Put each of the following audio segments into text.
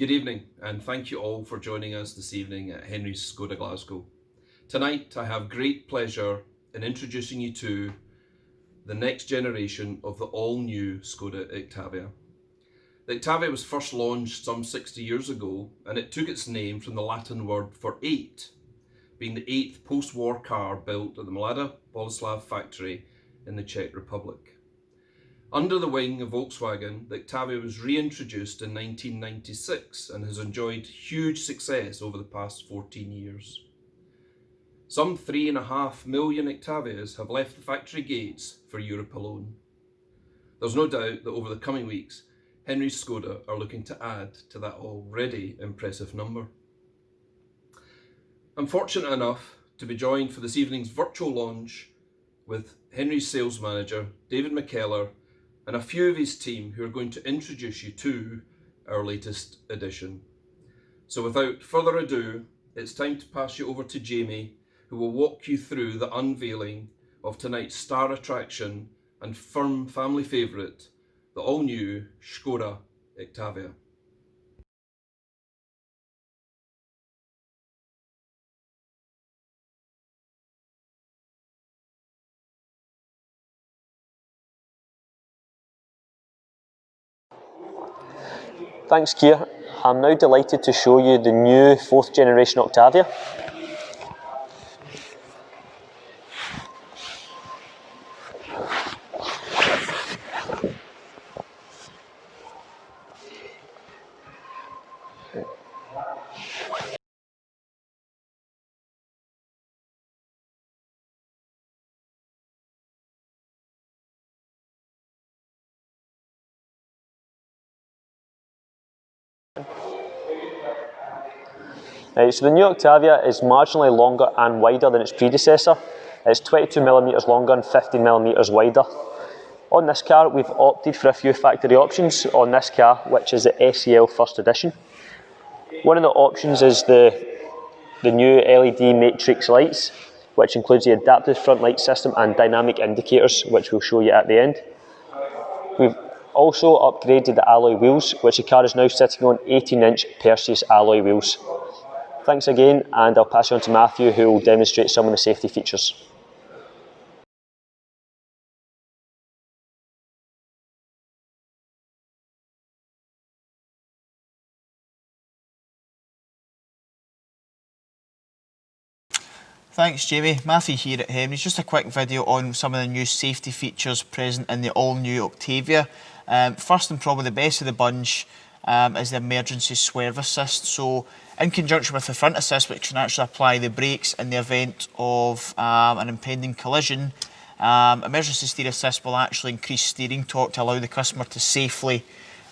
Good evening, and thank you all for joining us this evening at Henry's Škoda Glasgow. Tonight I have great pleasure in introducing you to the next generation of the all-new Škoda Octavia. The Octavia was first launched some 60 years ago, and it took its name from the Latin word for 8, being the 8th post-war car built at the Mlada Boleslav factory in the Czech Republic. Under the wing of Volkswagen, the Octavia was reintroduced in 1996 and has enjoyed huge success over the past 14 years. Some 3.5 million Octavias have left the factory gates for Europe alone. There's no doubt that over the coming weeks, Henry's Škoda are looking to add to that already impressive number. I'm fortunate enough to be joined for this evening's virtual launch with Henry's sales manager, David McKellar, and a few of his team who are going to introduce you to our latest edition. So without further ado, it's time to pass you over to Jamie, who will walk you through the unveiling of tonight's star attraction and firm family favourite, the all-new Škoda Octavia. Thanks, Keir. I'm now delighted to show you the new 4th generation Octavia. So the new Octavia is marginally longer and wider than its predecessor. It's 22mm longer and 15mm wider. On this car, we've opted for a few factory options on this car, which is the SEL First Edition. One of the options is the new LED matrix lights, which includes the adaptive front light system and dynamic indicators, which we'll show you at the end. We've also upgraded the alloy wheels, which the car is now sitting on 18-inch Perseus alloy wheels. Thanks again, and I'll pass you on to Matthew, who will demonstrate some of the safety features. Thanks Jamie, Matthew here at Henry's. Just a quick video on some of the new safety features present in the all-new Octavia. First and probably the best of the bunch is the emergency swerve assist. So in conjunction with the front assist, which can actually apply the brakes in the event of an impending collision, emergency steer assist will actually increase steering torque to allow the customer to safely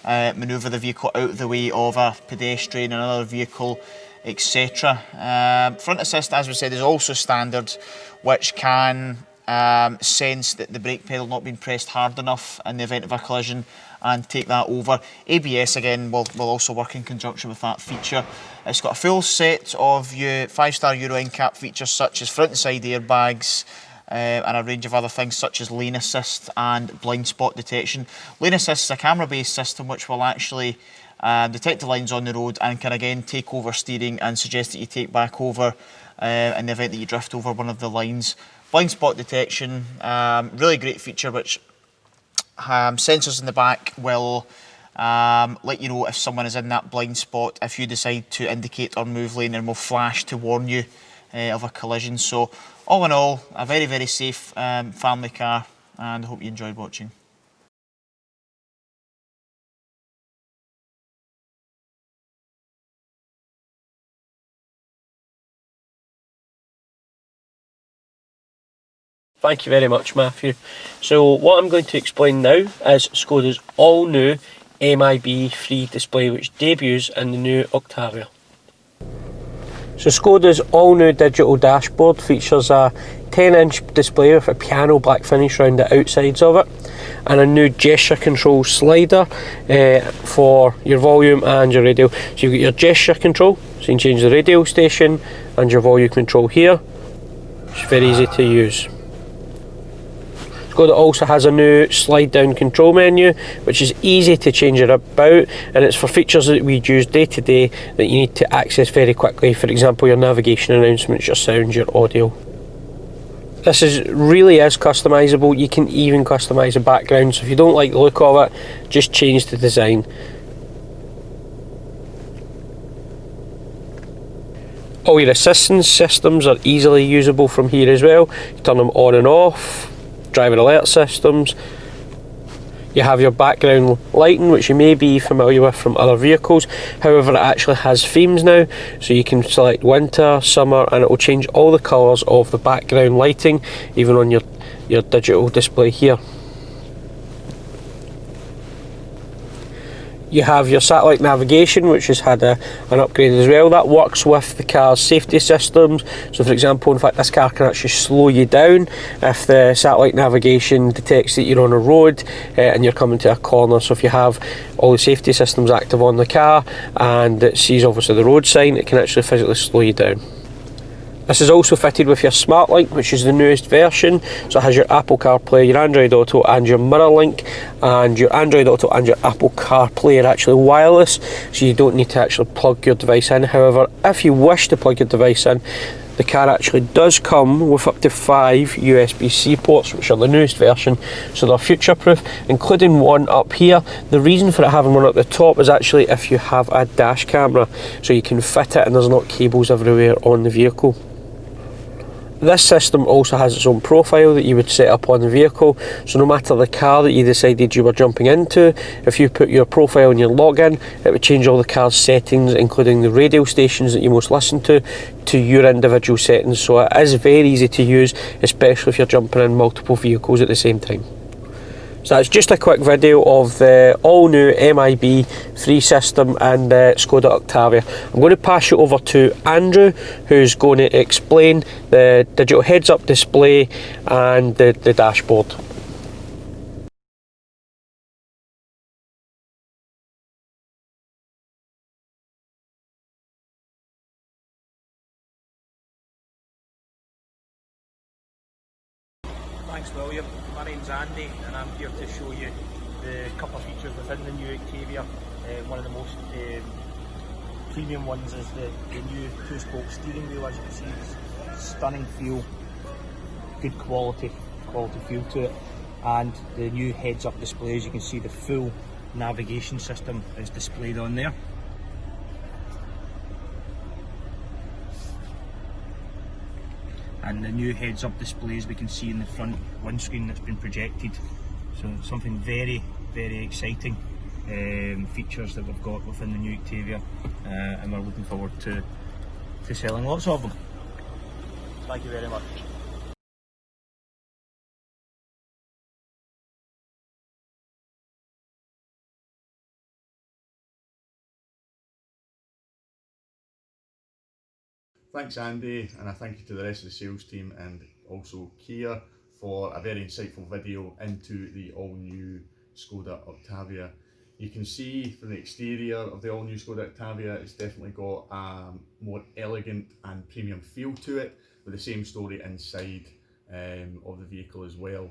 manoeuvre the vehicle out of the way of a pedestrian, another vehicle, etc. Front assist, as we said, is also standard, which can sense that the brake pedal not being pressed hard enough in the event of a collision and take that over. ABS again will also work in conjunction with that feature. It's got a full set of 5-star Euro NCAP features such as front and side airbags, and a range of other things such as lane assist and blind spot detection. Lane assist is a camera-based system which will actually detect the lines on the road and can again take over steering and suggest that you take back over in the event that you drift over one of the lines. Blind spot detection, really great feature which sensors in the back will let you know if someone is in that blind spot if you decide to indicate or move lane, and will flash to warn you of a collision. So all in all, a very, very safe family car, and I hope you enjoyed watching. Thank you very much, Matthew. So what I'm going to explain now is Škoda's all new MIB free display, which debuts in the new Octavia. So Škoda's all new digital dashboard features a 10-inch display with a piano black finish around the outsides of it, and a new gesture control slider for your volume and your radio. So you've got your gesture control, so you can change the radio station, and your volume control here. It's very easy to use. It's Škoda also has a new slide down control menu, which is easy to change it about, and it's for features that we use day to day that you need to access very quickly. For example, your navigation announcements, your sound, your audio. This really is customisable. You can even customise the background, so if you don't like the look of it, just change the design. All your assistance systems are easily usable from here as well. You turn them on and off, driver alert systems. You have your background lighting, which you may be familiar with from other vehicles. However, it actually has themes now, so you can select winter, summer, and it will change all the colours of the background lighting, even on your digital display here. You have your satellite navigation, which has had an upgrade as well. That works with the car's safety systems. So for example, in fact, this car can actually slow you down if the satellite navigation detects that you're on a road and you're coming to a corner. So if you have all the safety systems active on the car and it sees obviously the road sign, it can actually physically slow you down. This is also fitted with your SmartLink, which is the newest version. So it has your Apple CarPlay, your Android Auto and your MirrorLink, and your Android Auto and your Apple CarPlay are actually wireless, so you don't need to actually plug your device in. However, if you wish to plug your device in, the car actually does come with up to 5 USB-C ports, which are the newest version, so they're future-proof, including one up here. The reason for it having one at the top is actually if you have a dash camera, so you can fit it and there's not cables everywhere on the vehicle. This system also has its own profile that you would set up on the vehicle, so no matter the car that you decided you were jumping into, if you put your profile and your login, it would change all the car's settings, including the radio stations that you most listen to your individual settings. So it is very easy to use, especially if you're jumping in multiple vehicles at the same time. So that's just a quick video of the all new MIB 3 system and Škoda Octavia. I'm going to pass you over to Andrew, who's going to explain the digital heads-up display and the dashboard. Thanks William, my name's Andy and I'm here to show you the couple of features within the new Octavia. One of the most premium ones is the new 2-spoke steering wheel. As you can see, it's stunning feel, good quality feel to it, and the new heads-up display. As you can see, the full navigation system is displayed on there. And the new heads-up displays we can see in the front windscreen that's been projected. So something very, very exciting features that we've got within the new Octavia, and we're looking forward to selling lots of them. Thank you very much. Thanks Andy, and a thank you to the rest of the sales team and also Kia for a very insightful video into the all new Škoda Octavia. You can see from the exterior of the all new Škoda Octavia, it's definitely got a more elegant and premium feel to it, with the same story inside of the vehicle as well.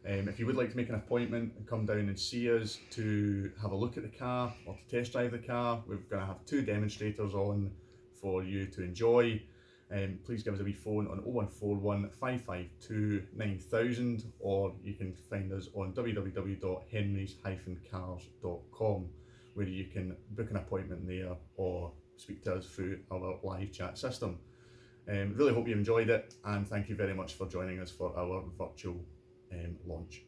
If you would like to make an appointment and come down and see us to have a look at the car or to test drive the car, we're going to have 2 demonstrators on for you to enjoy. Please give us a wee phone on 0141 552 9000, or you can find us on www.henrys-cars.com, where you can book an appointment there or speak to us through our live chat system. Really hope you enjoyed it, and thank you very much for joining us for our virtual launch.